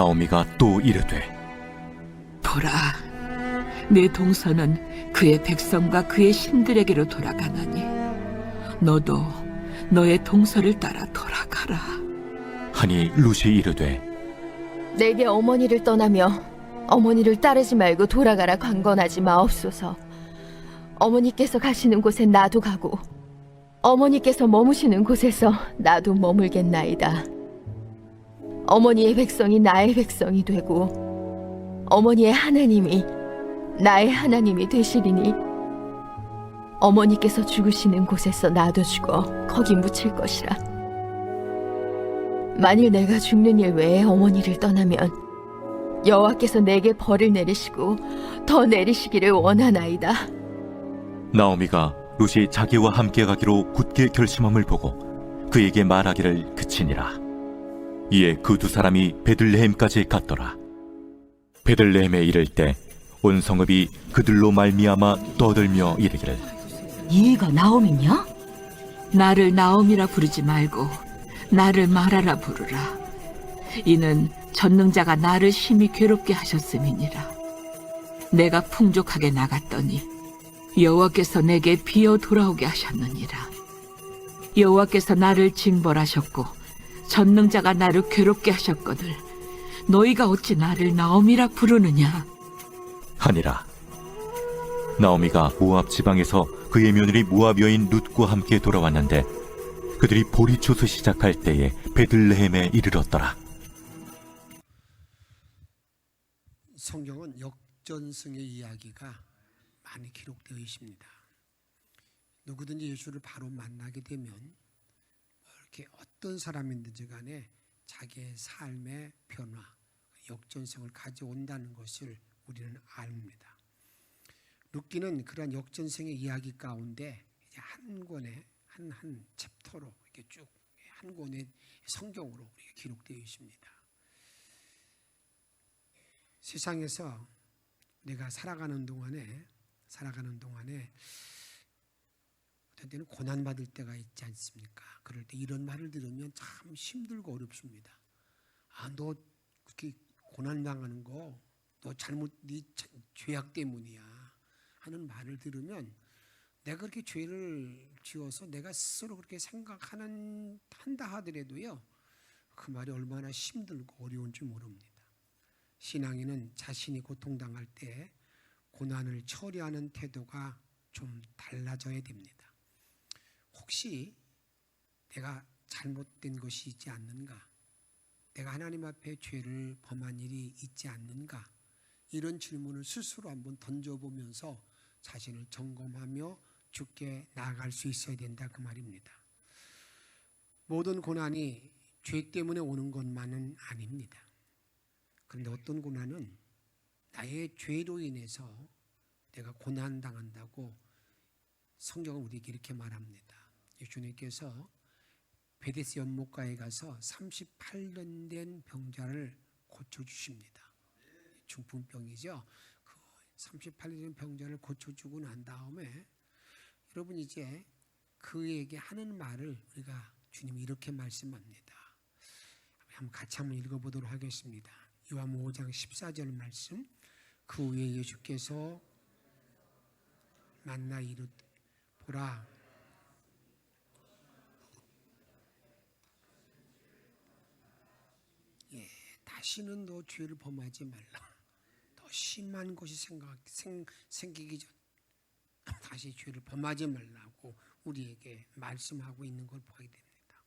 나오미가 또 이르되 보라, 내 동서는 그의 백성과 그의 신들에게로 돌아가나니 너도 너의 동서를 따라 돌아가라. 하니 룻이 이르되 내게 어머니를 떠나며 어머니를 따르지 말고 돌아가라 강건하지 마옵소서. 어머니께서 가시는 곳에 나도 가고 어머니께서 머무시는 곳에서 나도 머물겠나이다. 어머니의 백성이 나의 백성이 되고 어머니의 하나님이 나의 하나님이 되시리니 어머니께서 죽으시는 곳에서 나도 죽어 거기 묻힐 것이라. 만일 내가 죽는 일 외에 어머니를 떠나면 여호와께서 내게 벌을 내리시고 더 내리시기를 원하나이다. 나오미가 룻이 자기와 함께 가기로 굳게 결심함을 보고 그에게 말하기를 그치니라. 이에 그 두 사람이 베들레헴까지 갔더라. 베들레헴에 이를 때 온 성읍이 그들로 말미암아 떠들며 이르기를 네가 나오미냐? 나를 나옴이라 부르지 말고 나를 마라라 부르라. 이는 전능자가 나를 심히 괴롭게 하셨음이니라. 내가 풍족하게 나갔더니 여호와께서 내게 비어 돌아오게 하셨느니라. 여호와께서 나를 징벌하셨고 전능자가 나를 괴롭게 하셨거늘 너희가 어찌 나를 나옴이라 부르느냐 하니라. 나오미가 모압 지방에서 그의 며느리 모압 여인 룻과 함께 돌아왔는데 그들이 보리초소 시작할 때에 베들레헴에 이르렀더라. 성경은 역전승의 이야기가 많이 기록되어 있습니다. 누구든지 예수를 바로 만나게 되면 이렇게 어떤 사람이든지 간에 자기의 삶의 변화, 역전승을 가져온다는 것을 우리는 압니다. 룻기는 그러한 역전승의 이야기 가운데 이제 한 권의 한 챕터로 이렇게 쭉 한 권의 성경으로 우리가 기록되어 있습니다. 세상에서 내가 살아가는 동안에 어떤 때는 고난 받을 때가 있지 않습니까? 그럴 때 이런 말을 들으면 참 힘들고 어렵습니다. 너 그렇게 고난 당하는 거 너 잘못 네 죄악 때문이야 하는 말을 들으면 내가 그렇게 죄를 지어서 내가 스스로 그렇게 한다 하더라도요 그 말이 얼마나 힘들고 어려운지 모릅니다. 신앙인은 자신이 고통당할 때 고난을 처리하는 태도가 좀 달라져야 됩니다. 혹시 내가 잘못된 것이 있지 않는가? 내가 하나님 앞에 죄를 범한 일이 있지 않는가? 이런 질문을 스스로 한번 던져보면서 자신을 점검하며 주께 나아갈 수 있어야 된다 그 말입니다. 모든 고난이 죄 때문에 오는 것만은 아닙니다. 그런데 어떤 고난은 나의 죄로 인해서 내가 고난당한다고 성경은 우리에게 이렇게 말합니다. 예수님께서 베데스 연못가에 가서 38년 된 병자를 고쳐주십니다. 중풍병이죠. 그 38년 된 병자를 고쳐주고 난 다음에 여러분 이제 그에게 하는 말을 우리가 주님이 이렇게 말씀합니다. 같이 한번 읽어보도록 하겠습니다. 요한복음 5장 14절 말씀. 그 후에 예수께서 만나 이르되 보라 다시는 너 죄를 범하지 말라. 더 심한 것이 생기기 전 다시 죄를 범하지 말라고 우리에게 말씀하고 있는 걸 보게 됩니다.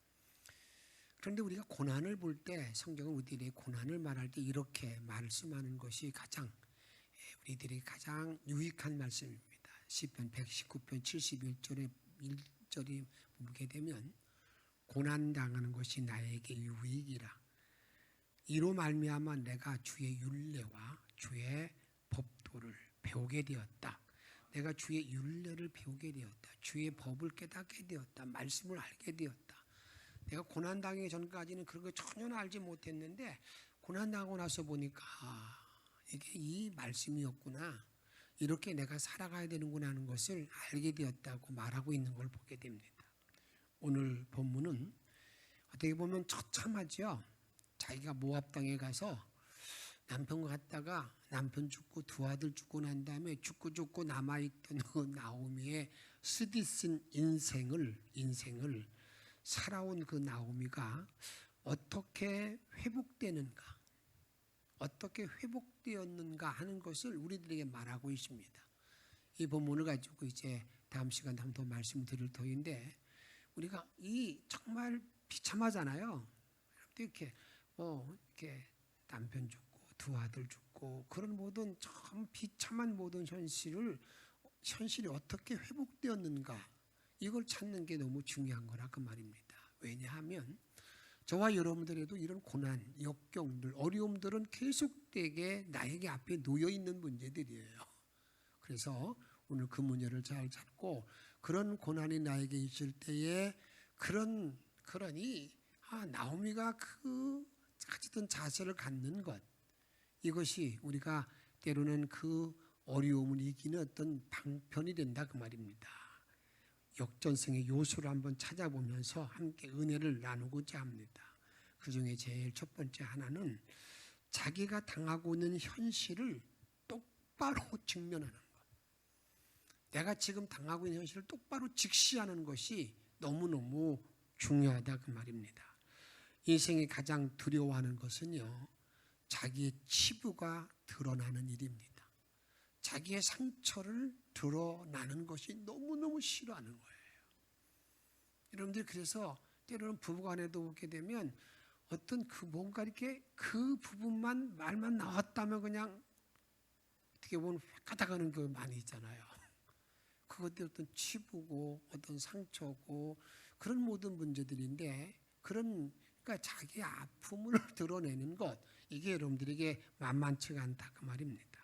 그런데 우리가 고난을 볼 때 성경은 우리들의 고난을 말할 때 이렇게 말씀하는 것이 우리들이 가장 유익한 말씀입니다. 시편 119편 71절에 1절이 보게 되면 고난당하는 것이 나에게 유익이라. 이로 말미암아 내가 주의 율례와 주의 법도를 배우게 되었다. 내가 주의 율례를 배우게 되었다. 주의 법을 깨닫게 되었다. 말씀을 알게 되었다. 내가 고난당하기 전까지는 그런 거 전혀 알지 못했는데 고난당하고 나서 보니까 이게 이 말씀이었구나. 이렇게 내가 살아가야 되는구나 하는 것을 알게 되었다고 말하고 있는 걸 보게 됩니다. 오늘 본문은 어떻게 보면 처참하죠. 자기가 모압 땅에 가서 남편과 갔다가 남편 죽고 두 아들 죽고 난 다음에 죽고 남아있던 그 나오미의 쓰디쓴 인생을 살아온 그 나오미가 어떻게 회복되는가, 어떻게 회복되었는가 하는 것을 우리들에게 말하고 있습니다. 이 본문을 가지고 이제 다음 시간에 한 번 더 말씀드릴 터인데, 우리가 이 정말 비참하잖아요. 이렇게 이렇게 남편 죽고 두 아들 죽고 그런 모든 참 비참한 모든 현실이 어떻게 회복되었는가, 이걸 찾는 게 너무 중요한 거라 그 말입니다. 왜냐하면 저와 여러분들에도 이런 고난, 역경들, 어려움들은 계속되게 나에게 앞에 놓여 있는 문제들이에요. 그래서 오늘 그 문제를 잘 잡고, 그런 고난이 나에게 있을 때에 그러니 나오미가 그 가지던 자세를 갖는 것, 이것이 우리가 때로는 그 어려움을 이기는 어떤 방편이 된다 그 말입니다. 역전성의 요소를 한번 찾아보면서 함께 은혜를 나누고자 합니다. 그 중에 제일 첫 번째 하나는 자기가 당하고 있는 현실을 똑바로 직면하는 것. 내가 지금 당하고 있는 현실을 똑바로 직시하는 것이 너무너무 중요하다 그 말입니다. 인생이 가장 두려워하는 것은요, 자기의 치부가 드러나는 일입니다. 자기의 상처를 드러나는 것이 너무너무 싫어하는 거예요. 여러분들, 그래서 때로는 부부간에도 보게 되면 어떤 뭔가 이렇게 그 부분만 말만 나왔다면 그냥 어떻게 보면 획가닥하는 거 많이 있잖아요. 그것도 어떤 치부고 어떤 상처고 그런 모든 문제들인데, 그러니까 자기의 아픔을 드러내는 것, 이게 여러분들에게 만만치가 않다 그 말입니다.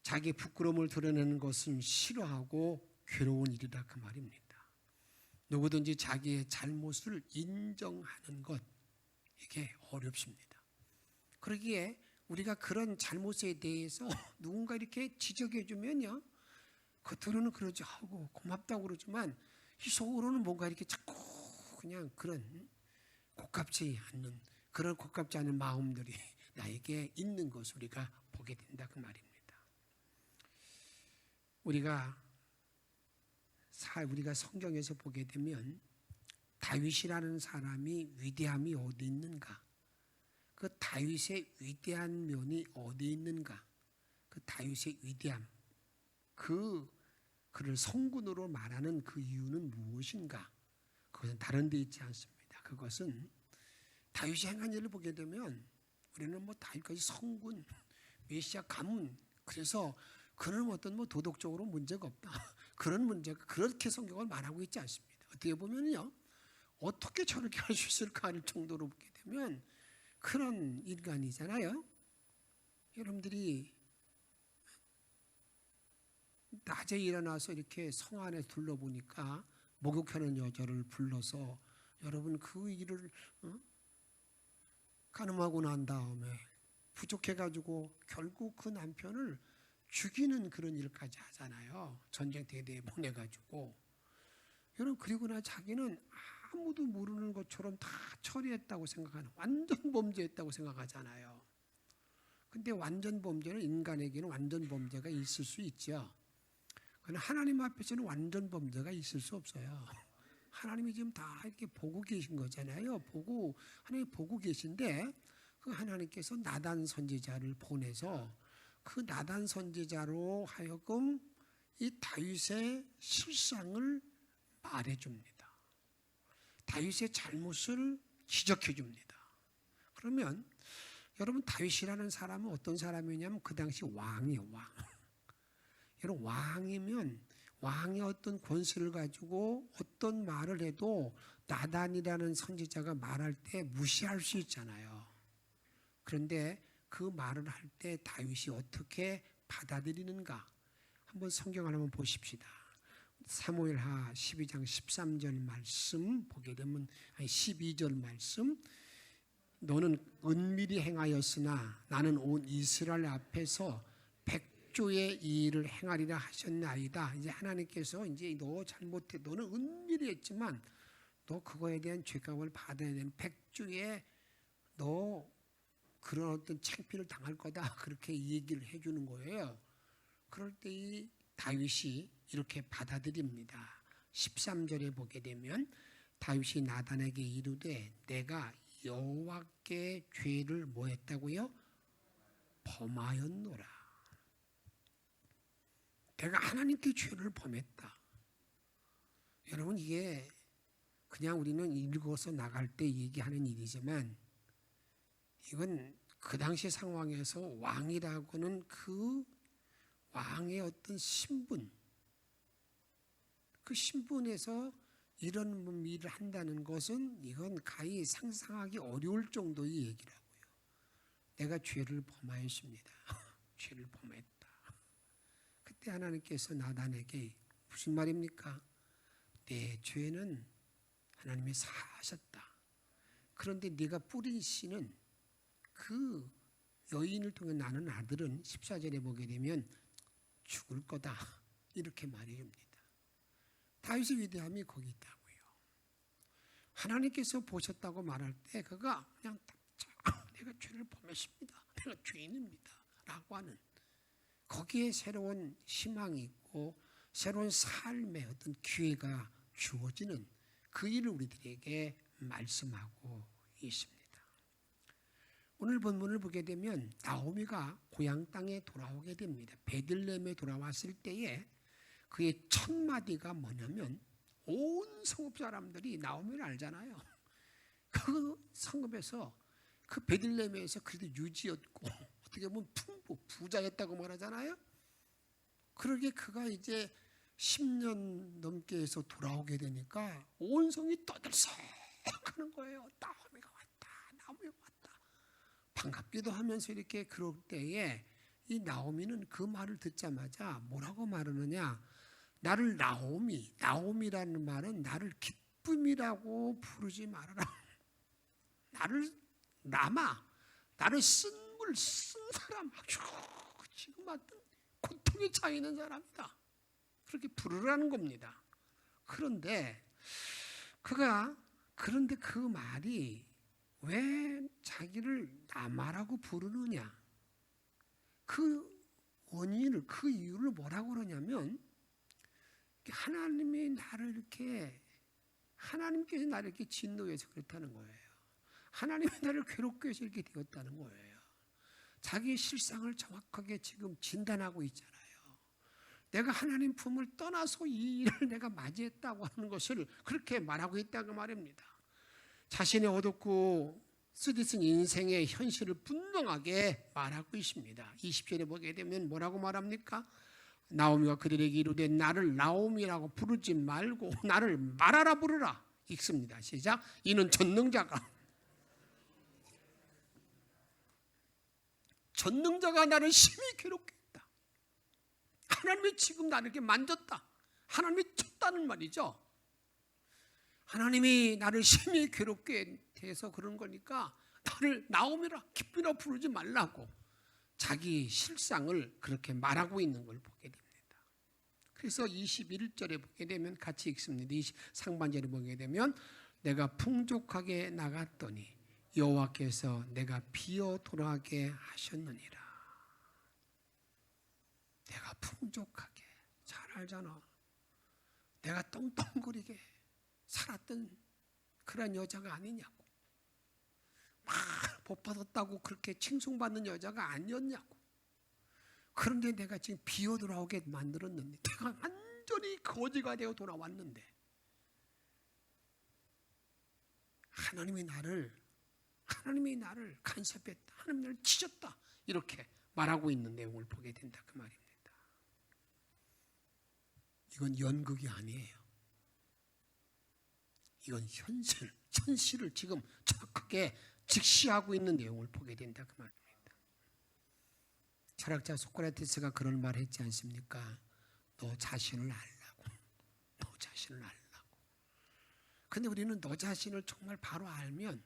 자기 부끄러움을 드러내는 것은 싫어하고 괴로운 일이다 그 말입니다. 누구든지 자기의 잘못을 인정하는 것, 이게 어렵습니다. 그러기에 우리가 그런 잘못에 대해서 누군가 이렇게 지적해 주면요, 겉으로는 그러지 하고 고맙다고 그러지만 이 속으로는 뭔가 이렇게 자꾸 그냥 그런 고깝지 않은 마음들이 나에게 있는 것을 우리가 보게 된다 그 말입니다. 우리가 성경에서 보게 되면 다윗이라는 사람이 위대함이 어디 있는가? 그 다윗의 위대한 면이 어디 있는가? 그 다윗의 위대함, 그를 성군으로 말하는 그 이유는 무엇인가? 그것은 다른 데 있지 않습니다. 그것은 다윗이 행한 일을 보게 되면 우리는 다윗까지 성군, 메시아 가문, 그래서 그는 어떤 도덕적으로 문제가 없다, 그런 문제가 그렇게 성경을 말하고 있지 않습니다. 어떻게 보면요, 어떻게 저렇게 할 수 있을까 할 정도로 보게 되면 그런 인간이잖아요. 여러분들이 낮에 일어나서 이렇게 성 안에 둘러보니까 목욕하는 여자를 불러서, 여러분 그 일을 가늠하고 난 다음에 부족해가지고 결국 그 남편을 죽이는 그런 일까지 하잖아요. 전쟁대대에 보내가지고. 여러분, 그리고 나 자기는 아무도 모르는 것처럼 다 처리했다고 생각하는, 완전 범죄했다고 생각하잖아요. 근데 완전 범죄는, 인간에게는 완전 범죄가 있을 수 있죠. 그러나 하나님 앞에서는 완전 범죄가 있을 수 없어요. 하나님이 지금 다 이렇게 보고 계신 거잖아요. 하나님이 보고 계신데, 그 하나님께서 나단 선지자를 보내서 그 나단 선지자로 하여금 이 다윗의 실상을 말해줍니다. 다윗의 잘못을 지적해줍니다. 그러면 여러분, 다윗이라는 사람은 어떤 사람이냐면 그 당시 왕이에요, 왕. 여러분, 왕이면 왕의 어떤 권세를 가지고 어떤 말을 해도 나단이라는 선지자가 말할 때 무시할 수 있잖아요. 그런데 그 말을 할 때 다윗이 어떻게 받아들이는가? 한번 성경을 한번 보십시다. 사무엘하 12장 13절 말씀 보게 되면, 12절 말씀, 너는 은밀히 행하였으나 나는 온 이스라엘 앞에서 백조의 이 일을 행하리라 하셨나이다. 이제 하나님께서 이제 너 잘못해, 너는 은밀히 했지만 너 그거에 대한 죄값을 받아야 되는 백조의 너 그런 어떤 창피를 당할 거다 그렇게 얘기를 해주는 거예요. 그럴 때 이 다윗이 이렇게 받아들입니다. 13절에 보게 되면 다윗이 나단에게 이르되 내가 여호와께 죄를 뭐 했다고요? 범하였노라. 내가 하나님께 죄를 범했다. 여러분 이게 그냥 우리는 읽어서 나갈 때 얘기하는 일이지만 이건 그 당시 상황에서 왕이라고는 그 왕의 어떤 신분, 그 신분에서 이런 일을 한다는 것은 이건 가히 상상하기 어려울 정도의 얘기라고요. 내가 죄를 범하였습니다. 죄를 범했다. 그때 하나님께서 나단에게 무슨 말입니까? 내 죄는 하나님이 사하셨다. 그런데 네가 뿌린 씨는 그 여인을 통해 나는 아들은 14절에 보게 되면 죽을 거다. 이렇게 말해줍니다. 다윗의 위대함이 거기 있다고요. 하나님께서 보셨다고 말할 때 그가 그냥 내가 죄를 범했습니다. 내가 죄인입니다. 라고 하는 거기에 새로운 희망이 있고 새로운 삶의 어떤 기회가 주어지는 그 일을 우리들에게 말씀하고 있습니다. 오늘 본문을 보게 되면 나오미가 고향 땅에 돌아오게 됩니다. 베들레헴에 돌아왔을 때에 그의 첫 마디가 뭐냐면 온 성읍 사람들이 나오미를 알잖아요. 그 성읍에서 그 베들레헴에서 그래도 유지였고 어떻게 보면 부자였다고 말하잖아요. 그러게 그가 이제 10년 넘게 해서 돌아오게 되니까 온 성이 떠들썩하는 거예요. 나오미가 왔다. 나오미가 왔다. 반갑기도 하면서 이렇게 그럴 때에 이 나오미는 그 말을 듣자마자 뭐라고 말하느냐? 나를 나오미라는 말은 나를 기쁨이라고 부르지 말아라. 나를 나를 쓴 사람 아주 지금 어떤 고통에 차이는 사람이다. 그렇게 부르라는 겁니다. 그런데 그 말이 왜 자기를 나마라고 부르느냐? 그 원인을, 그 이유를 뭐라고 그러냐면 하나님께서 나를 이렇게 진노해서 그렇다는 거예요. 하나님이 나를 괴롭게 해서 이렇게 되었다는 거예요. 자기의 실상을 정확하게 지금 진단하고 있잖아요. 내가 하나님 품을 떠나서 이 일을 내가 맞이했다고 하는 것을 그렇게 말하고 있다고 말입니다. 자신의 어둡고 쓰디쓴 인생의 현실을 분명하게 말하고 있습니다. 20절에 보게 되면 뭐라고 말합니까? 나오미가 그들에게 이르되 나를 나오미라고 부르지 말고 나를 마라라 부르라. 읽습니다. 시작. 이는 전능자가 나를 심히 괴롭게 했다. 하나님이 지금 나를 이렇게 만졌다. 하나님이 쳤다는 말이죠. 하나님이 나를 심히 괴롭게 해서 그런 거니까 나를 나오미라 기쁨이라 부르지 말라고 자기 실상을 그렇게 말하고 있는 걸 보게 됩니다. 그래서 21절에 보게 되면 같이 읽습니다. 상반절에 보게 되면 내가 풍족하게 나갔더니 여호와께서 내가 비어 돌아가게 하셨느니라. 내가 풍족하게, 잘 알잖아. 내가 떵떵거리게 살았던 그런 여자가 아니냐고. 막 복 받았다고 그렇게 칭송받는 여자가 아니었냐고. 그런데 내가 지금 비어 돌아오게 만들었는데 내가 완전히 거지가 되어 돌아왔는데 하나님이 나를 간섭했다. 하나님이 나를 치셨다. 이렇게 말하고 있는 내용을 보게 된다. 그 말입니다. 이건 연극이 아니에요. 이건 현실을 지금 정확하게 직시하고 있는 내용을 보게 된다. 그 말입니다. 철학자 소크라테스가 그런 말 했지 않습니까? 너 자신을 알라고. 근데 우리는 너 자신을 정말 바로 알면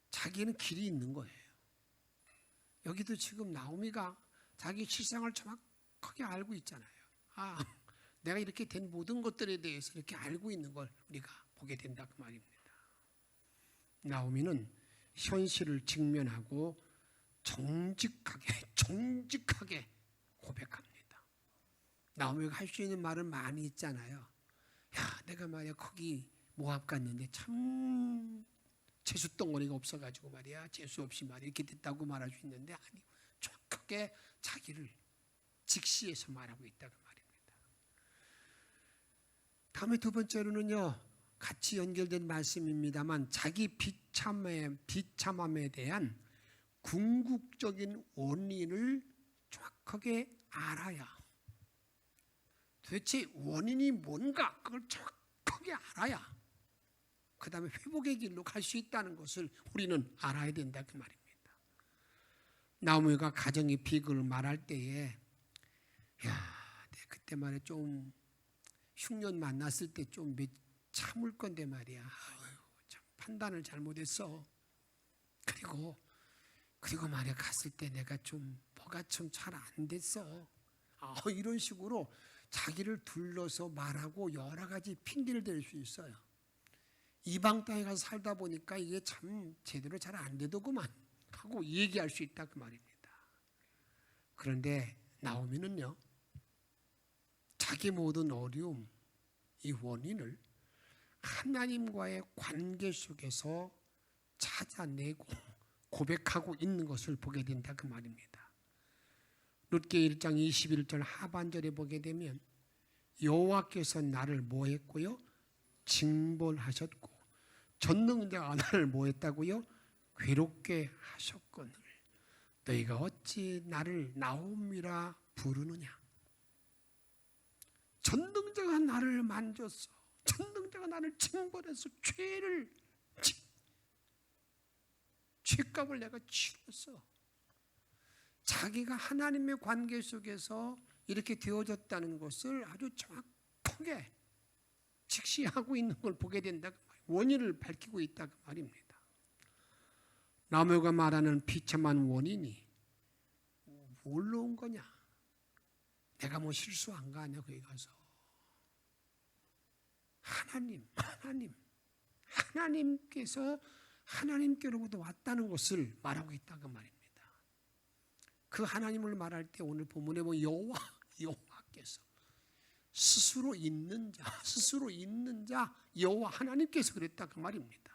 자기는 길이 있는 거예요. 여기도 지금 나오미가 자기 실상을 정확하게 알고 있잖아요. 내가 이렇게 된 모든 것들에 대해서 이렇게 알고 있는 걸 우리가 보게 된다 그 말입니다. 나오미는 현실을 직면하고 정직하게 고백합니다. 나오미가 할 수 있는 말은 많이 있잖아요. 야, 내가 말이야 거기 모압 갔는데 참 재수덩어리가 없어가지고 말이야 재수 없이 말이야 이렇게 됐다고 말할 수 있는데 아니 정확하게 자기를 직시해서 말하고 있다고 말입니다. 다음에 두 번째로는요, 같이 연결된 말씀입니다만 자기 비참함에 대한 궁극적인 원인을 정확하게 알아야, 도대체 원인이 뭔가 그걸 정확하게 알아야 그 다음에 회복의 길로 갈 수 있다는 것을 우리는 알아야 된다 그 말입니다. 나오미가 가정의 비극을 말할 때에 야, 내가 그때 말에 좀 흉년 만났을 때 좀 참을 건데 말이야. 아유, 참 판단을 잘못했어. 그리고 말이야 갔을 때 내가 좀 뭐가 좀 잘 안 됐어. 이런 식으로 자기를 둘러서 말하고 여러 가지 핑계를 댈 수 있어요. 이방 땅에 가서 살다 보니까 이게 참 제대로 잘 안 되더구만 하고 얘기할 수 있다 그 말입니다. 그런데 나오미는요, 자기 모든 어려움, 이 원인을 하나님과의 관계 속에서 찾아내고 고백하고 있는 것을 보게 된다 그 말입니다. 룻기 1장 21절 하반절에 보게 되면 여호와께서 나를 뭐 했고요? 징벌하셨고 전능자가 나를 뭐 했다고요? 괴롭게 하셨거늘 너희가 어찌 나를 나오미라 부르느냐. 전능자가 나를 만졌어. 전능자가 나를 징벌해서 죄값을 내가 치렀어. 자기가 하나님의 관계 속에서 이렇게 되어졌다는 것을 아주 정확하게 직시하고 있는 걸 보게 된다 그 말이에요. 원인을 밝히고 있다 그 말입니다. 나무가 말하는 비참한 원인이 뭘로 온 거냐? 내가 뭐 실수한 거 아니야 거기 가서. 하나님께서 하나님께로부터 왔다는 것을 말하고 있다 그 말입니다. 그 하나님을 말할 때 오늘 본문에 보면 여호와께서 스스로 있는 자 여호와 하나님께서 그랬다 그 말입니다.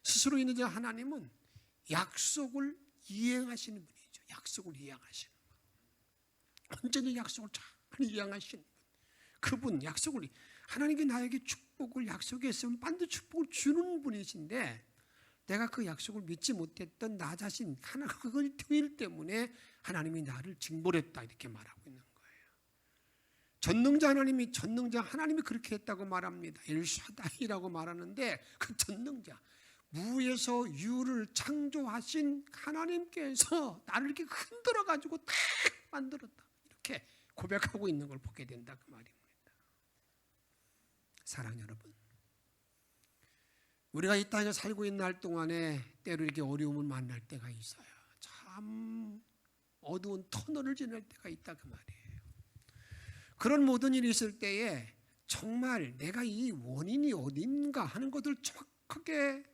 스스로 있는 자 하나님은 약속을 이행하시는 분이죠. 약속을 이행하시는 분. 언제나 약속을 잘 이행하시는 분. 그분 약속을, 하나님께 나에게 축복을 약속했으면 반드시 축복을 주는 분이신데 내가 그 약속을 믿지 못했던 나 자신 하나 그걸 토일 때문에 하나님이 나를 징벌했다 이렇게 말하고 있는 거예요. 전능자 하나님이 그렇게 했다고 말합니다. 엘샤다이라고 말하는데 그 전능자, 무에서 유를 창조하신 하나님께서 나를 이렇게 흔들어 가지고 딱 만들었다 이렇게 고백하고 있는 걸 보게 된다 그 말입니다. 사랑 여러분, 우리가 이 땅에 살고 있는 날 동안에 때로 이렇게 어려움을 만날 때가 있어요. 참 어두운 터널을 지날 때가 있다 그 말이에요. 그런 모든 일이 있을 때에 정말 내가 이 원인이 어딘가 하는 것을 정확하게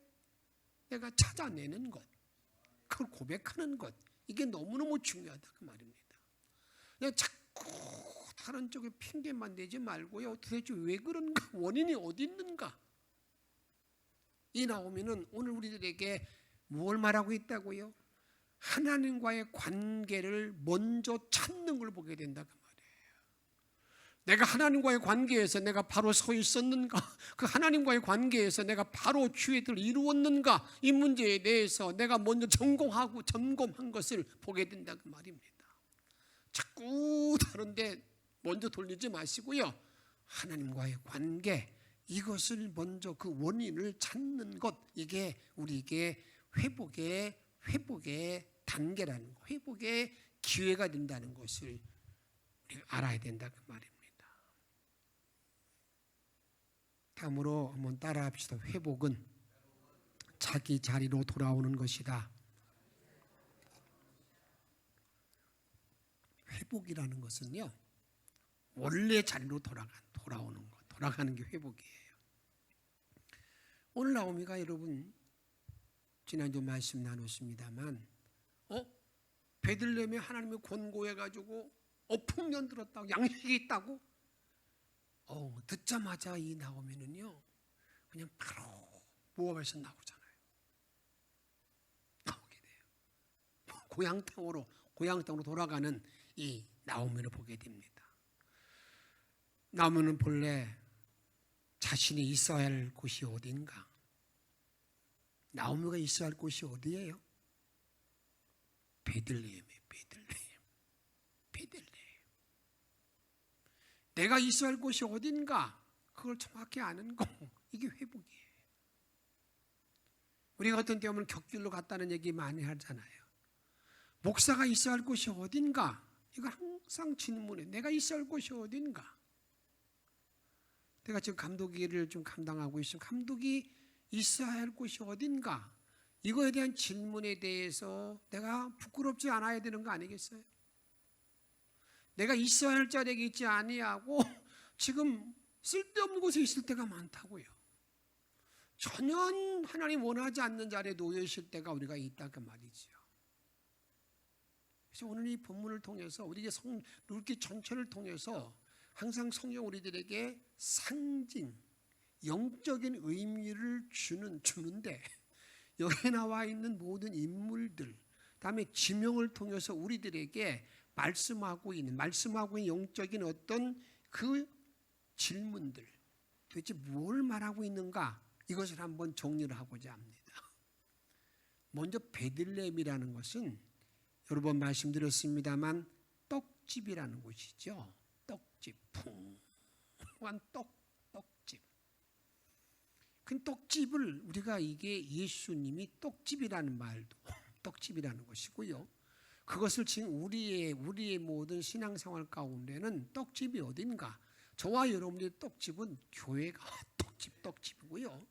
내가 찾아내는 것, 그걸 고백하는 것, 이게 너무너무 중요하다 그 말입니다. 그냥 자꾸 다른 쪽에 핑계만 대지 말고요, 도대체 왜 그런가, 원인이 어디 있는가. 이 나오미는 오늘 우리들에게 무엇을 말하고 있다고요? 하나님과의 관계를 먼저 찾는 걸 보게 된다 그 말이에요. 내가 하나님과의 관계에서 내가 바로 서 있었는가, 그 하나님과의 관계에서 내가 바로 주의 뜻을 이루었는가, 이 문제에 대해서 내가 먼저 점검한 것을 보게 된다 그 말입니다. 자꾸 다른데 먼저 돌리지 마시고요, 하나님과의 관계, 이것을 먼저 그 원인을 찾는 것, 이게 우리에게 회복의 단계라는 것, 회복의 기회가 된다는 것을 우리가 알아야 된다 그 말입니다. 다음으로 한번 따라합시다. 회복은 자기 자리로 돌아오는 것이다. 회복이라는 것은요, 원래 자리로 돌아오는 것, 돌아가는 게 회복이에요. 오늘 나오미가 여러분 지난주 말씀 나눴습니다만 베들레헴에 하나님이 권고해가지고 풍년 들었다고, 양식이 있다고 듣자마자 이 나오미는요 그냥 바로 모압에서 나오잖아요. 나오게 돼요. 고향 땅으로 돌아가는 이 나오미를 보게 됩니다. 나오미는 본래 자신이 있어야 할 곳이 어딘가? 나오미가 있어야 할 곳이 어디예요? 베들레헴이에요. 베들레헴. 내가 있어야 할 곳이 어딘가? 그걸 정확히 아는 거, 이게 회복이에요. 우리가 어떤 때 보면 격길로 갔다는 얘기 많이 하잖아요. 목사가 있어야 할 곳이 어딘가? 이거 항상 질문해. 내가 있어야 할 곳이 어딘가? 내가 지금 감독일을 좀 감당하고 있으면 감독이 있어야 할 곳이 어딘가? 이거에 대한 질문에 대해서 내가 부끄럽지 않아야 되는 거 아니겠어요? 내가 있어야 할 자리에 있지 아니하고 지금 쓸데없는 곳에 있을 때가 많다고요. 전혀 하나님 원하지 않는 자리에 놓여 있을 때가 우리가 있다 그 말이죠. 그래서 오늘 이 본문을 통해서 우리의 룻기 전체를 통해서 항상 성경 우리들에게 상징, 영적인 의미를 주는데 여기 나와 있는 모든 인물들, 다음에 지명을 통해서 우리들에게 말씀하고 있는 영적인 어떤 그 질문들, 도대체 뭘 말하고 있는가? 이것을 한번 정리를 하고자 합니다. 먼저 베들레헴이라는 것은 여러 번 말씀드렸습니다만 떡집이라는 곳이죠. 떡집, 풍성한 떡집. 그 떡집을 우리가 이게 예수님이 떡집이라는 말도 떡집이라는 것이고요. 그것을 지금 우리의 모든 신앙생활 가운데는 떡집이 어딘가? 저와 여러분의 떡집은 교회가 떡집이고요.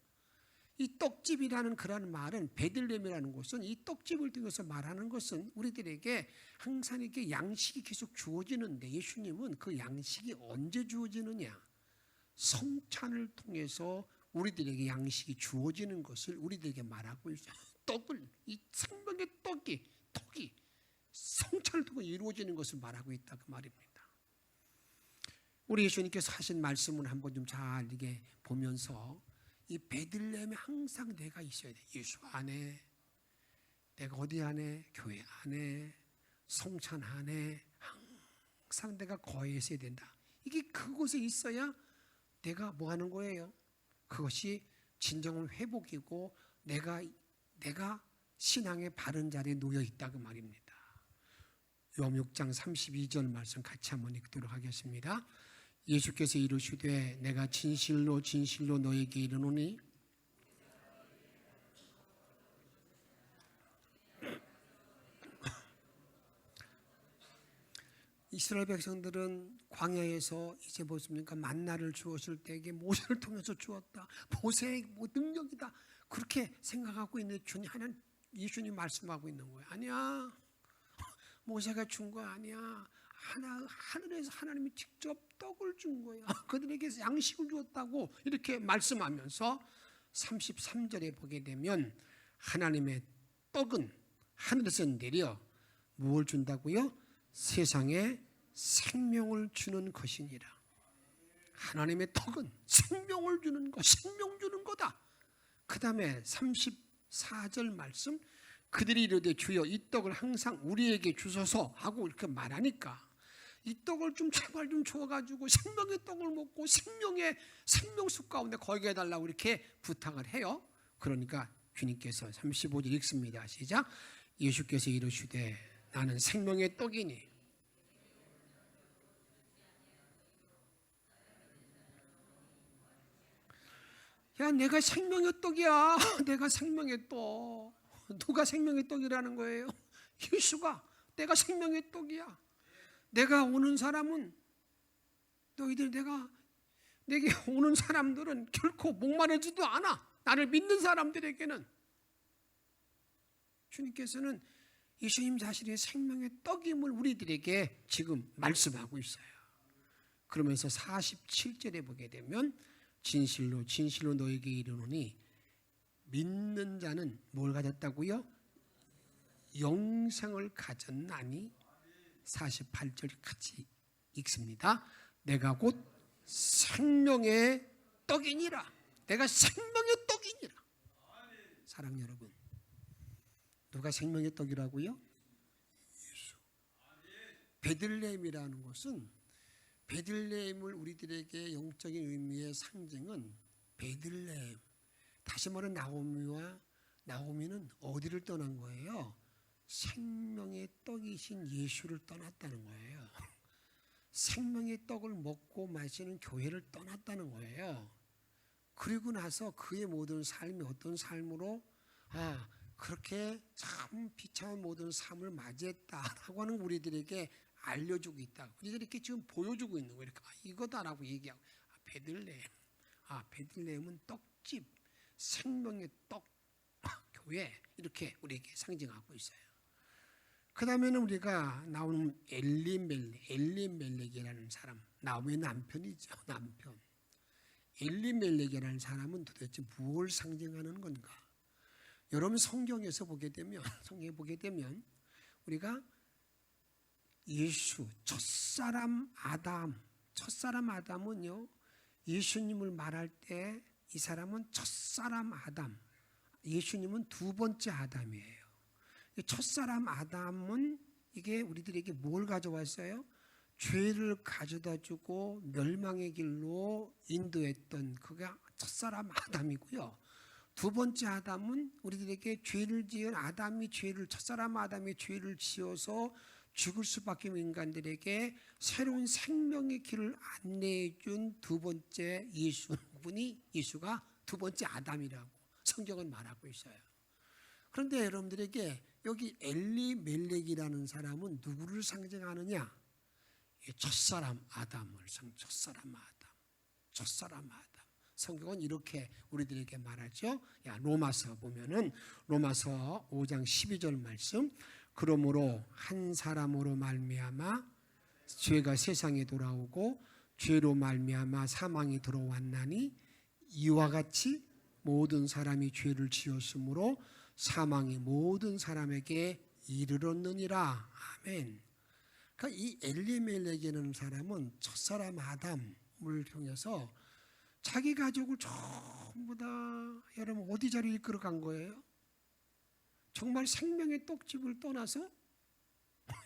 이 떡집이라는 그런 말은 베들레헴이라는 곳은 이 떡집을 통해서 말하는 것은 우리들에게 항상 이렇게 양식이 계속 주어지는데 예수님은 그 양식이 언제 주어지느냐? 성찬을 통해서 우리들에게 양식이 주어지는 것을 우리들에게 말하고 있어요. 떡을, 이 생명의 떡이 성찬을 통해 이루어지는 것을 말하고 있다 그 말입니다. 우리 예수님께서 하신 말씀을 한번 좀 잘 이게 보면서 이 베들레헴에 항상 내가 있어야 돼. 예수 안에, 내가 어디 안에, 교회 안에, 성찬 안에 항상 내가 거해 있어야 된다. 이게 그곳에 있어야 내가 뭐 하는 거예요? 그것이 진정한 회복이고 내가 신앙의 바른 자리에 놓여 있다 그 말입니다. 요한 6장 32절 말씀 같이 한번 읽도록 하겠습니다. 예수께서 이르시되 내가 진실로 너에게 이르노니 이스라엘 백성들은 광야에서 이제 보십니까? 만나를 주었을 때에게 모세를 통해서 주었다. 모세의 능력이다. 그렇게 생각하고 있는 하나님 예수님 말씀하고 있는 거예요. 아니야. 모세가 준 거 아니야. 하늘에서 하나님이 직접 떡을 준 거야. 그들에게 양식을 주었다고 이렇게 말씀하면서 33절에 보게 되면 하나님의 떡은 하늘에서 내려 무엇을 준다고요? 세상에 생명을 주는 것이니라. 하나님의 떡은 생명을 주는 것, 생명 주는 거다. 그 다음에 34절 말씀, 그들이 이르되 주여 이 떡을 항상 우리에게 주소서 하고 이렇게 말하니까 이 떡을 좀 제발 좀 주어가지고 생명의 떡을 먹고 생명수 가운데 거하게 해달라고 이렇게 부탁을 해요. 그러니까 주님께서 35절 읽습니다. 시작. 예수께서 이르시되 나는 생명의 떡이니 야 내가 생명의 떡이야. 내가 생명의 떡. 누가 생명의 떡이라는 거예요? 예수가 내가 생명의 떡이야. 내가 오는 사람은 너희들 내게 오는 사람들은 결코 목마르지도 않아. 나를 믿는 사람들에게는 주님께서는 예수님 자신의 생명의 떡임을 우리들에게 지금 말씀하고 있어요. 그러면서 47절에 보게 되면 진실로 너에게 이르노니 믿는 자는 뭘 가졌다고요? 영생을 가졌나니 48절 같이 읽습니다. 내가 곧 생명의 떡이니라. 내가 생명의 떡이니라. 사랑 여러분, 누가 생명의 떡이라고요? 예수. 베들레헴이라는 것은, 베들레헴을 우리들에게 영적인 의미의 상징은 베들레헴, 다시 말해 나오미는 어디를 떠난 거예요? 생명의 떡이신 예수를 떠났다는 거예요. 생명의 떡을 먹고 마시는 교회를 떠났다는 거예요. 그리고 나서 그의 모든 삶이 어떤 삶으로 그렇게 참 비참한 모든 삶을 맞이했다라고 하는 우리들에게 알려주고 있다. 우리들이 이렇게 지금 보여주고 있는 거예요. 이거다라고 얘기하고, 베들레헴은 떡집, 생명의 떡 교회, 이렇게 우리에게 상징하고 있어요. 그 다음에는 우리가 나오는 엘리멜렉이라는 사람, 나오미의 남편이죠. 남편. 엘리멜렉이라는 사람은 도대체 무엇을 상징하는 건가? 여러분 성경에서 보게 되면 우리가 예수, 첫사람 아담은요, 예수님을 말할 때 이 사람은 첫사람 아담, 예수님은 두 번째 아담이에요. 첫사람 아담은 이게 우리들에게 뭘 가져왔어요? 죄를 가져다 주고 멸망의 길로 인도했던 그가 첫사람 아담이고요. 두 번째 아담은 우리들에게 죄를 지은 첫사람 아담이 죄를 지어서 죽을 수밖에 없는 인간들에게 새로운 생명의 길을 안내해 준 두 번째 예수가 두 번째 아담이라고 성경은 말하고 있어요. 그런데 여러분들에게 여기 엘리멜렉이라는 사람은 누구를 상징하느냐? 첫사람 아담. 성경은 이렇게 우리들에게 말하죠. 로마서 보면은 로마서 5장 12절 말씀. 그러므로 한 사람으로 말미암아 죄가 세상에 돌아오고 죄로 말미암아 사망이 들어왔나니 이와 같이 모든 사람이 죄를 지었으므로 사망이 모든 사람에게 이르렀느니라. 아멘. 그러니까 이 엘리멜렉이라는 사람은 첫사람 아담을 통해서 자기 가족을 전부 다 여러분 어디 자리에 이끌어간 거예요? 정말 생명의 떡집을 떠나서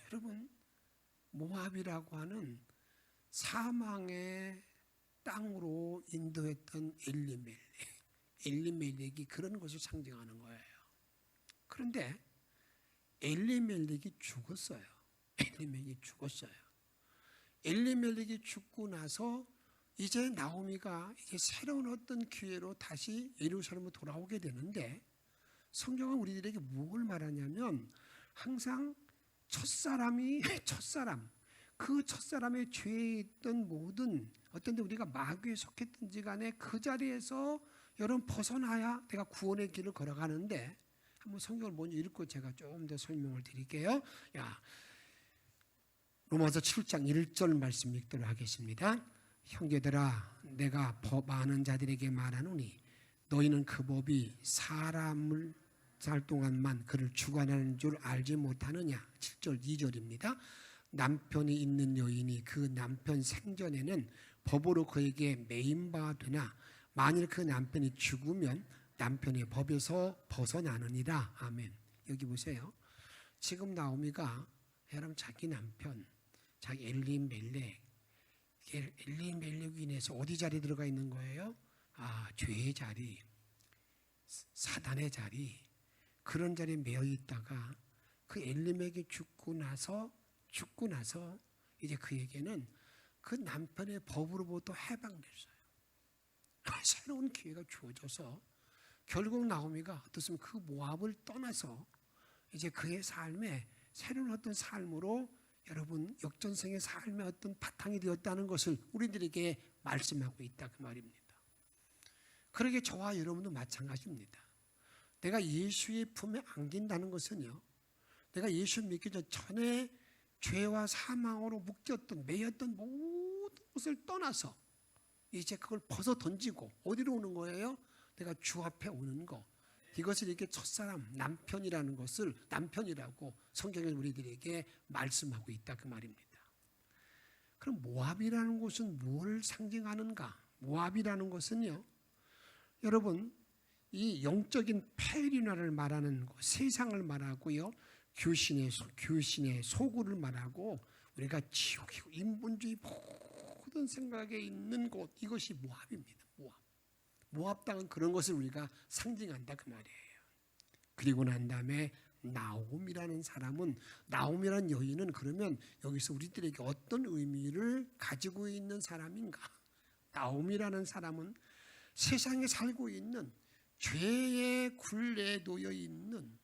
여러분 모압이라고 하는 사망의 땅으로 인도했던 엘리멜렉이 그런 것을 상징하는 거예요. 그런데 엘리멜렉이 죽었어요. 엘리멜렉이 죽고 나서 이제 나오미가 이제 새로운 어떤 기회로 다시 예루살렘으로 돌아오게 되는데 성경은 우리들에게 무엇을 말하냐면 항상 그 첫사람의 죄에 있던 모든 어떤 데 우리가 마귀에 속했든지 간에 그 자리에서 여러분 벗어나야 내가 구원의 길을 걸어가는데 한번 성경을 먼저 읽고 제가 좀 더 설명을 드릴게요. 로마서 7장 1절 말씀 읽도록 하겠습니다. 형제들아 내가 법 아는 자들에게 말하노니 너희는 그 법이 사람을 살 동안만 그를 주관하는 줄 알지 못하느냐. 7절 2절입니다. 남편이 있는 여인이 그 남편 생전에는 법으로 그에게 매인 바 되나 만일 그 남편이 죽으면 남편의 법에서 벗어나느니라. 아멘. 여기 보세요. 지금 나오미가 여러분 자기 남편, 자기 엘리멜렉으로 인해서 어디 자리에 들어가 있는 거예요? 죄의 자리, 사단의 자리, 그런 자리에 매여 있다가 그 엘리멜렉이 죽고 나서 이제 그에게는 그 남편의 법으로부터 해방됐어요. 새로운 기회가 주어져서 결국 나오미가 어떻습니까? 그 모압을 떠나서 이제 그의 삶에 새로운 어떤 삶으로 여러분 역전성의 삶의 어떤 바탕이 되었다는 것을 우리들에게 말씀하고 있다 그 말입니다. 그러게 저와 여러분도 마찬가지입니다. 내가 예수의 품에 안긴다는 것은요, 내가 예수 믿기 전에 죄와 사망으로 묶였던 매였던 모든 것을 떠나서 이제 그걸 벗어 던지고 어디로 오는 거예요? 내가 주 앞에 오는 거. 이것을 이렇게 첫사람 남편이라는 것을 남편이라고 성경은 우리들에게 말씀하고 있다 그 말입니다. 그럼 모압이라는 곳은 뭘 상징하는가? 모압이라는 것은요, 여러분, 이 영적인 폐륜화를 말하는 것, 세상을 말하고요, 교신의 소굴을 말하고, 우리가 지옥이고 인본주의 모든 생각에 있는 곳, 이것이 모압입니다. 모압 땅은 그런 것을 우리가 상징한다 그 말이에요. 그리고 난 다음에 나옴이라는 사람은, 나옴이라는 여인은 그러면 여기서 우리들에게 어떤 의미를 가지고 있는 사람인가? 나옴이라는 사람은 세상에 살고 있는 죄의 굴레에 놓여 있는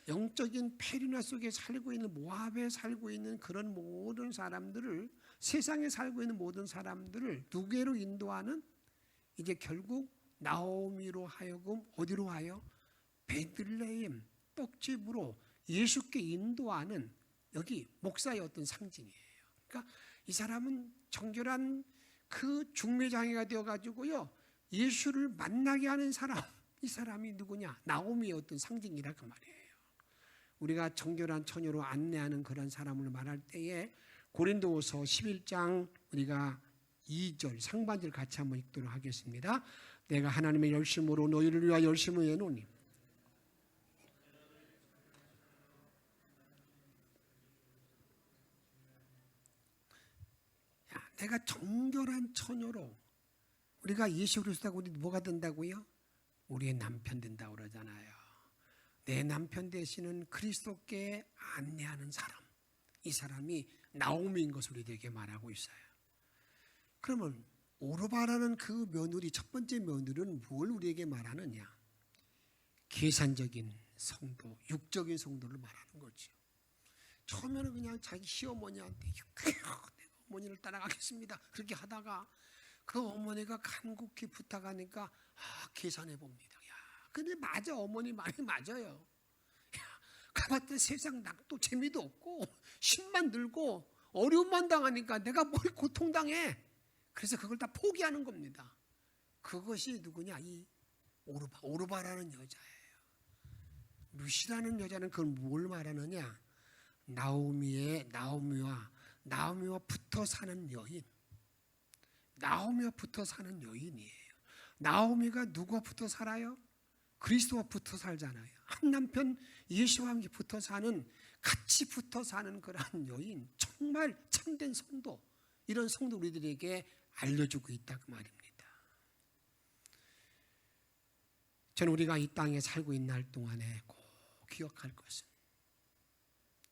영적인 폐륜화 속에 살고 있는, 모압에 살고 있는 그런 모든 사람들을, 세상에 살고 있는 모든 사람들을 누구로 인도하는, 이제 결국 나오미로 하여금 어디로 하여? 베들레헴 떡집으로 예수께 인도하는, 여기 목사의 어떤 상징이에요. 그러니까 이 사람은 정결한 그 중매장애가 되어가지고요, 예수를 만나게 하는 사람, 이 사람이 누구냐? 나오미의 어떤 상징이라 그 말이에요. 우리가 정결한 처녀로 안내하는 그런 사람을 말할 때에 고린도후서 11장 우리가 2절 상반절 같이 한번 읽도록 하겠습니다. 내가 하나님의 열심으로 너희를 위하여 열심을 해놓으니 내가 정결한 처녀로, 우리가 예수 그리스도하고 우리 뭐가 된다고요? 우리의 남편 된다고 그러잖아요. 내 남편 되시는 그리스도께 안내하는 사람, 이 사람이 나오미인 것을 우리에게 말하고 있어요. 그러면 오르바라는 그 며느리, 첫 번째 며느리는 뭘 우리에게 말하느냐? 계산적인 성도, 육적인 성도를 말하는 거죠. 처음에는 그냥 자기 시어머니한테 내가 어머니를 따라가겠습니다, 그렇게 하다가 그 어머니가 간곡히 부탁하니까 계산해 봅니다. 근데 맞아, 어머니 말이 맞아요. 가봤더니 세상 낙도 재미도 없고 힘만 들고 어려움만 당하니까 내가 뭘 고통당해. 그래서 그걸 다 포기하는 겁니다. 그것이 누구냐? 이 오르바라는 여자예요. 루시라는 여자는 그걸 뭘 말하느냐? 나오미와 붙어 사는 여인. 나오미와 붙어 사는 여인이에요. 나오미가 누구와 붙어 살아요? 그리스도와 붙어 살잖아요. 한 남편 예수와 함께 붙어 사는, 같이 붙어 사는 그러한 여인, 정말 참된 성도, 이런 성도 우리들에게 알려주고 있다 그 말입니다. 저는 우리가 이 땅에 살고 있는 날 동안에 꼭 기억할 것은,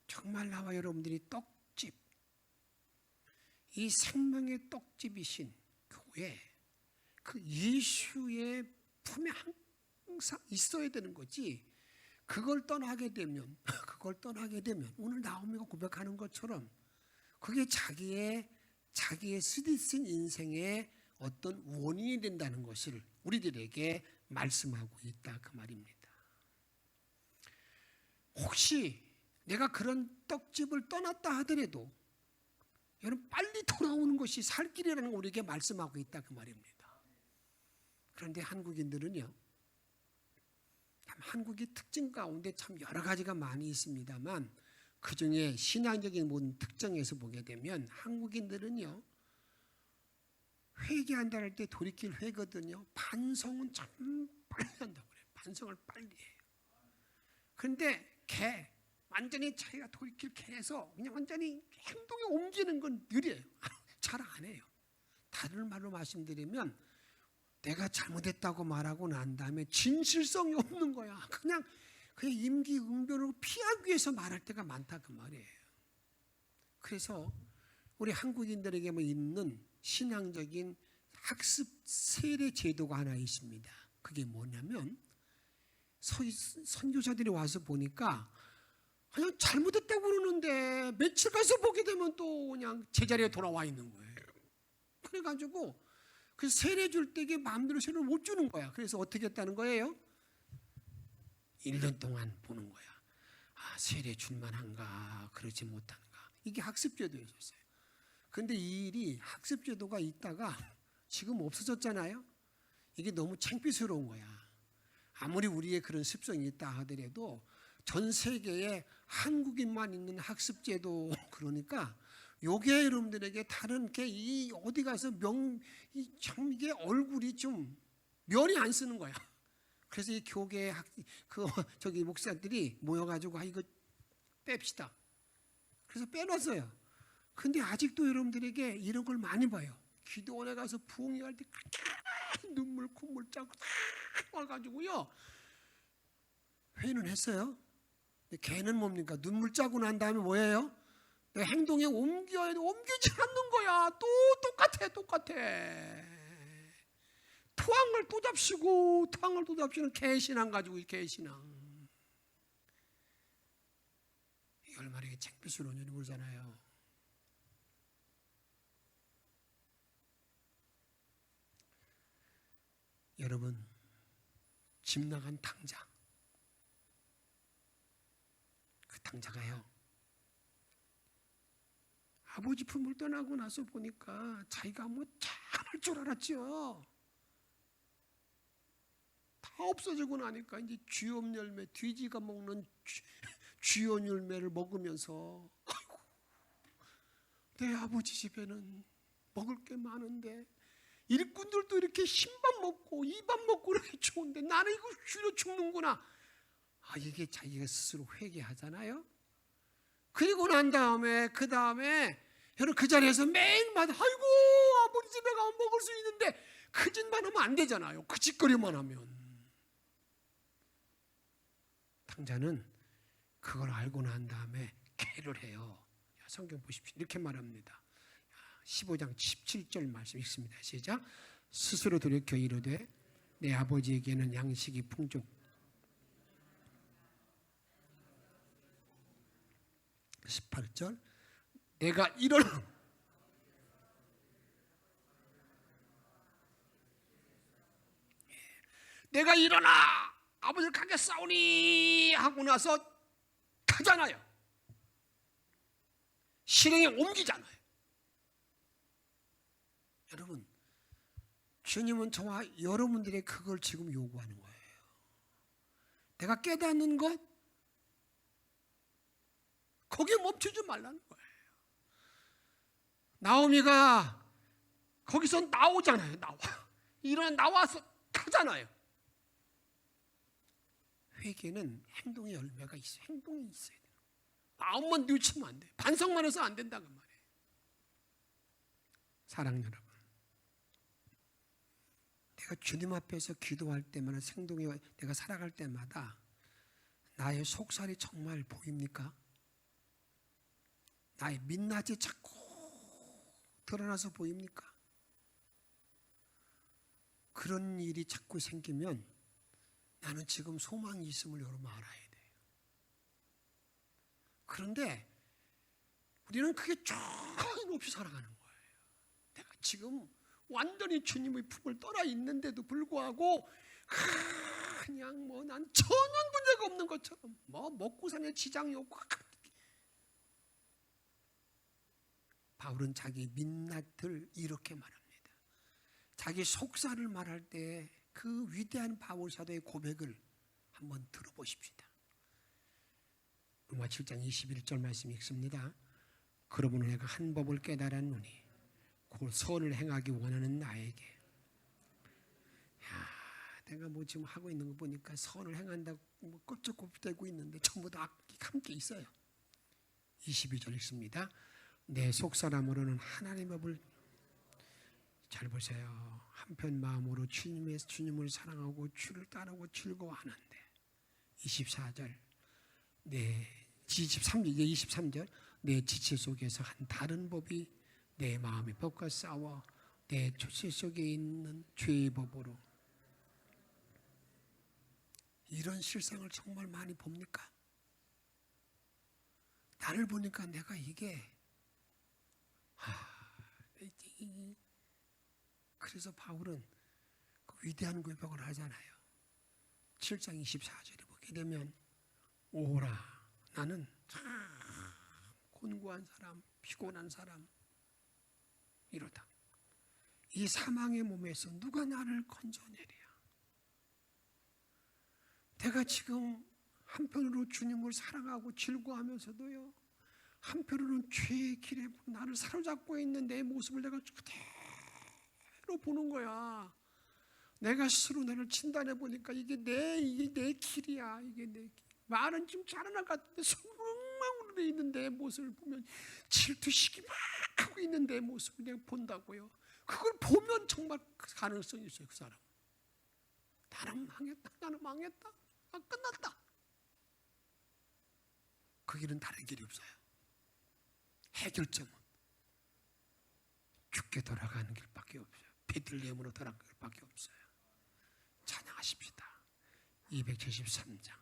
정말 나와 여러분들이 떡집, 이 생명의 떡집이신 교회, 그 예수의 품에 항상 있어야 되는 거지. 그걸 떠나게 되면 오늘 나오미가 고백하는 것처럼 그게 자기의 쓰디쓴 인생의 어떤 원인이 된다는 것을 우리들에게 말씀하고 있다 그 말입니다. 혹시 내가 그런 떡집을 떠났다 하더라도 여러분 빨리 돌아오는 것이 살 길이라는 걸 우리에게 말씀하고 있다 그 말입니다. 그런데 한국인들은요, 한국의 특징 가운데 참 여러 가지가 많이 있습니다만 그 중에 신앙적인 모든 특징에서 보게 되면 한국인들은요, 회개한다 할 때 돌이킬 회거든요. 반성은 참 빨리 한다고 그래요. 반성을 빨리 해요. 그런데 완전히 자기가 돌이킬 개에서 그냥 완전히 행동에 옮기는 건 느려요. 잘 안 해요. 다른 말로 말씀드리면 내가 잘못했다고 말하고 난 다음에 진실성이 없는 거야. 그냥 임기응변으로 피하기 위해서 말할 때가 많다 그 말이에요. 그래서 우리 한국인들에게 있는 신앙적인 학습 세례 제도가 하나 있습니다. 그게 뭐냐면 선교사들이 와서 보니까 그냥 잘못했다고 그러는데 며칠 가서 보게 되면 또 그냥 제자리에 돌아와 있는 거예요. 그래가지고 그 세례 줄 때에 마음대로 세례를 못 주는 거야. 그래서 어떻게 했다는 거예요? 1년 동안 보는 거야. 세례 줄만한가 그러지 못한가. 이게 학습제도였어요. 그런데 이 일이 학습제도가 있다가 지금 없어졌잖아요. 이게 너무 창피스러운 거야. 아무리 우리의 그런 습성이 있다 하더라도 전 세계에 한국인만 있는 학습제도 그러니까 요게 여러분들에게 다른 게 이 어디 가서 참 이게 얼굴이 좀 면이 안 쓰는 거야. 그래서 이 교계 저기 목사들이 모여가지고 이거 뺍시다. 그래서 빼놨어요. 근데 아직도 여러분들에게 이런 걸 많이 봐요. 기도원에 가서 부흥회 할 때 눈물 콧물 짜고 와가지고요. 회의는 했어요. 근데 걔는 뭡니까? 눈물 짜고 난 다음에 뭐예요? 내 행동에 옮겨야 돼. 옮기지 않는 거야. 또 똑같아. 토항을 또 잡시는 개신앙 가지고 개신앙. 이게 얼마나 창피스러운지 모르잖아요. 여러분, 집 나간 탕자, 그 탕자가요, 아버지 품을 떠나고 나서 보니까 자기가 뭐 잘할 줄 알았죠. 다 없어지고 나니까 이제 쥐염 열매, 돼지가 먹는 쥐염 열매를 먹으면서, 아이고, 내 아버지 집에는 먹을 게 많은데 일꾼들도 이렇게 흰밥 먹고 이 밥 먹고 이렇게 좋은데 나는 이거 쥐려 죽는구나. 이게 자기가 스스로 회개하잖아요. 그리고 난 다음에 여러분 그 자리에서 매일마다 아이고 아버지 집에 가면 먹을 수 있는데 그 짓만 하면 안 되잖아요. 그 짓거리만 하면. 탕자는 그걸 알고 난 다음에 개를 해요. 성경 보십시오. 이렇게 말합니다. 15장 17절 말씀 읽습니다. 시작. 스스로 돌이켜 이르되 내 아버지에게는 양식이 풍족. 18절 내가 일어나 아버지를 가겠사오니 하고 나서 가잖아요. 실행에 옮기잖아요. 여러분, 주님은 저와 여러분들의 그걸 지금 요구하는 거예요. 내가 깨닫는 것, 거기에 멈추지 말라는 거예요. 나오미가 거기서 나오잖아요. 나와서 가잖아요. 회개는 행동의 열매가 있어요. 행동이 있어야 돼요. 마음만 뉘우치면 안 돼요. 반성만 해서 안 된다고 말이에요. 사랑 여러분, 내가 주님 앞에서 기도할 때마다 생동에 내가 살아갈 때마다 나의 속살이 정말 보입니까? 나의 민낯이 자꾸 드러나서 보입니까? 그런 일이 자꾸 생기면 나는 지금 소망이 있음을 여러분 알아야 돼요. 그런데 우리는 그게 조금 없이 살아가는 거예요. 내가 지금 완전히 주님의 품을 떠나 있는데도 불구하고 그냥 난 전혀 문제가 없는 것처럼 먹고 사는 지장이 없고. 바울은 자기 민낯을 이렇게 말합니다. 자기 속살을 말할 때 그 위대한 바울 사도의 고백을 한번 들어보십시다. 로마 7장 21절 말씀 읽습니다. 그러므로 내가 한 법을 깨달았노니 곧 선을 행하기 원하는 나에게. 내가 지금 하고 있는 거 보니까 선을 행한다고 껍적껍적대고 있는데 전부 다 함께 있어요. 22절 읽습니다. 내 속사람으로는 하나님의 법을 잘 보세요. 한편 마음으로 주님을 사랑하고 주를 따르고 즐거워하는데 24절 23절 내 지체 속에서 한 다른 법이 내 마음의 법과 싸워 내 조체 속에 있는 죄의 법으로. 이런 실상을 정말 많이 봅니까? 나를 보니까 내가 이게 그래서 바울은 그 위대한 고백을 하잖아요. 7장 24절에 보게 되면 오라 나는 참 곤고한 사람 피곤한 사람 이러다 이 사망의 몸에서 누가 나를 건져내랴. 내가 지금 한편으로 주님을 사랑하고 즐거워하면서도요, 한편으로는 죄의 길에 나를 사로잡고 있는 내 모습을 내가 그대로 보는 거야. 내가 스스로 나를 진단해 보니까 이게 내 길이야. 이게 내 길. 말은 좀 잘하는 것 같은데 속망울에 있는 내 모습을 보면 질투시기 막 하고 있는 내 모습을 내가 본다고요. 그걸 보면 정말 가능성이 있어요. 그 사람. 나는 망했다. 나는 망했다. 아, 끝났다. 그 길은 다른 길이 없어요. 해결점은 죽게 돌아가는 길밖에 없어요. 베들레헴으로 돌아가는 길밖에 없어요. 찬양하십시다. 273장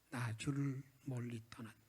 나 주를 멀리 떠났다.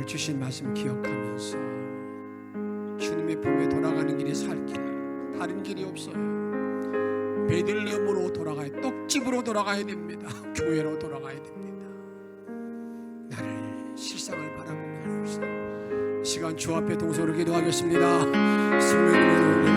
오늘 주신 말씀 기억하면서 주님의 품에 돌아가는 길이 살 길, 다른 길이 없어요. 베들레헴으로 돌아가야, 떡집으로 돌아가야 됩니다. 교회로 돌아가야 됩니다. 나를 실상을 바라보며 하옵시다. 시간 주 앞에 동서로 기도하겠습니다. 성령님의